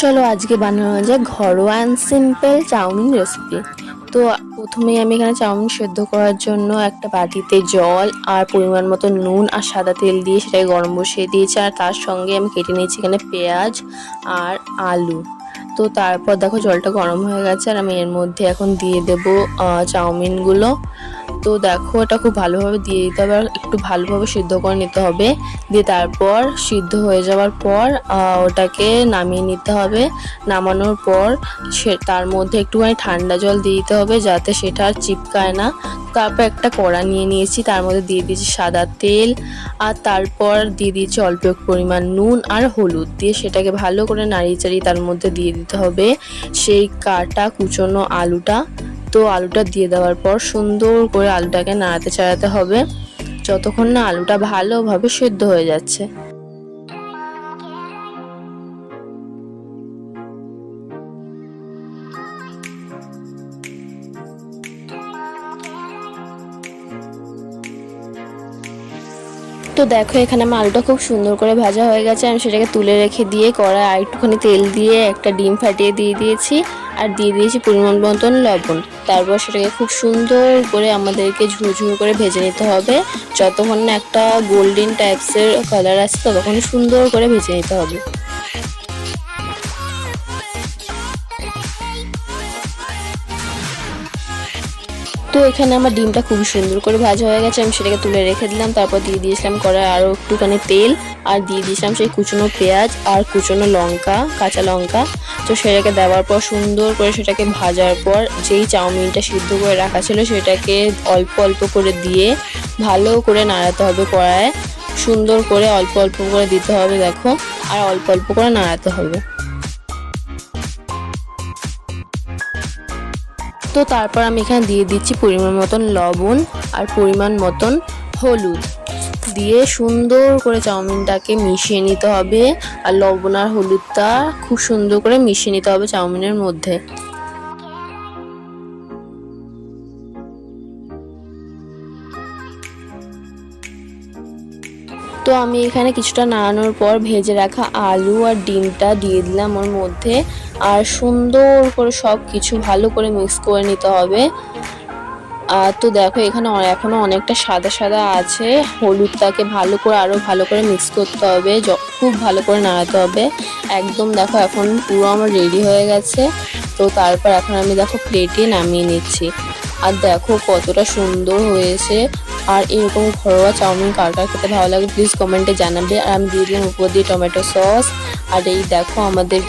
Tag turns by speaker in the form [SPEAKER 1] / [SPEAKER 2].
[SPEAKER 1] চলো আজকে বানানো যায় ঘরোয়া অ্যান্ড সিম্পল চাউমিন রেসিপি। তো প্রথমেই আমি এখানে চাউমিন সেদ্ধ করার জন্য একটা বাটিতে জল আর পরিমাণ মতো নুন আর সাদা তেল দিয়ে সেটাকে গরম বসিয়ে দিয়েছি, আর তার সঙ্গে আমি কেটে নিয়েছি এখানে পেঁয়াজ আর আলু। তো তারপর দেখো জলটা গরম হয়ে গেছে আর আমি এর মধ্যে এখন দিয়ে দেবো চাউমিনগুলো। তো দেখো এটা খুব ভালোভাবে দিয়ে দিতে হবে আর একটু ভালোভাবে সিদ্ধ করে নিতে হবে। দিয়ে তারপর সিদ্ধ হয়ে যাওয়ার পর ওটাকে নামিয়ে নিতে হবে। নামানোর পর তার মধ্যে একটুখানি ঠান্ডা জল দিয়ে দিতে হবে যাতে সেটা আর চিপকায় না। তারপর একটা কড়া নিয়ে নিয়েছি, তার মধ্যে দিয়ে দিয়েছি সাদা তেল আর তারপর দিয়ে দিয়েছি অল্প পরিমাণ নুন আর হলুদ দিয়ে সেটাকে ভালো করে নাড়িয়ে চাড়িয়ে তার মধ্যে দিয়ে দিতে হবে সেই কাটা কুচনো আলুটা। তো আলুটা দিয়ে দেওয়ার পর সুন্দর করে আলুটাকে নাড়াতে চাড়াতে হবে যতক্ষণ না আলুটা ভালোভাবে সেদ্ধ হয়ে যাচ্ছে। তো দেখো এখানে আমার আলুটা খুব সুন্দর করে ভাজা হয়ে গেছে। আমি সেটাকে তুলে রেখে দিয়ে কড়াই আর একটুখানি তেল দিয়ে একটা ডিম ফাটিয়ে দিয়ে দিয়েছি আর দিয়ে দিয়েছি পরিমাণ মতন লবণ। তারপর সেটাকে খুব সুন্দর করে আমাদেরকে ঝুরঝুর করে ভেজে নিতে হবে যতক্ষণ না একটা গোল্ডেন টাইপসের কালার আসছে ততক্ষণ সুন্দর করে ভেজে নিতে হবে। তো এখানে আমার ডিমটা খুব সুন্দর করে ভাজা হয়ে গেছে, আমি সেটাকে তুলে রেখে দিলাম। তারপর দিয়ে দিয়েছিলাম কড়াই আরও একটুখানি তেল আর দিয়ে দিয়েছিলাম সেই কুচনো পেঁয়াজ আর কুচনো লঙ্কা, কাঁচা লঙ্কা। তো সেটাকে দেওয়ার পর সুন্দর করে সেটাকে ভাজার পর যেই চাউমিনটা সিদ্ধ করে রাখা ছিল সেটাকে অল্প অল্প করে দিয়ে ভালো করে নাড়াতে হবে কড়াইয়ে। সুন্দর করে অল্প অল্প করে দিতে হবে দেখো, আর অল্প অল্প করে নাড়াতে হবে। তো তারপর আমি এখানে দিয়ে দিচ্ছি পরিমাণ মতন লবণ আর পরিমাণ মতন হলুদ দিয়ে সুন্দর করে চাউমিনটাকে মিশিয়ে নিতে হবে। আর লবণ আর হলুদটা খুব সুন্দর করে মিশিয়ে নিতে হবে চাউমিনের মধ্যে। তো আমি এখানে কিছুটা নাড়ানোর পর ভেজে রাখা আলু আর ডিমটা দিয়ে দিলাম ওর মধ্যে আর সুন্দর করে সব কিছু ভালো করে মিক্স করে নিতে হবে। তো দেখো এখানে এখনো অনেকটা সাদা সাদা আছে, হলুদটাকে ভালো করে আরও ভালো করে মিক্স করতে হবে, খুব ভালো করে নাড়াতে হবে। একদম দেখো এখন পুরো আমার রেডি হয়ে গেছে। তো তারপর এখন আমি দেখো প্লেটে নামিয়ে নিচ্ছি আর দেখো কতটা সুন্দর হয়েছে। আর এরকম ঘরোয়া চাউমিন কার কার খেতে ভালো লাগে প্লিজ কমেন্টে জানাবে। আর আমি দিয়ে দিলাম উপর দিয়ে টমেটো সস। আর এই দেখো আমাদের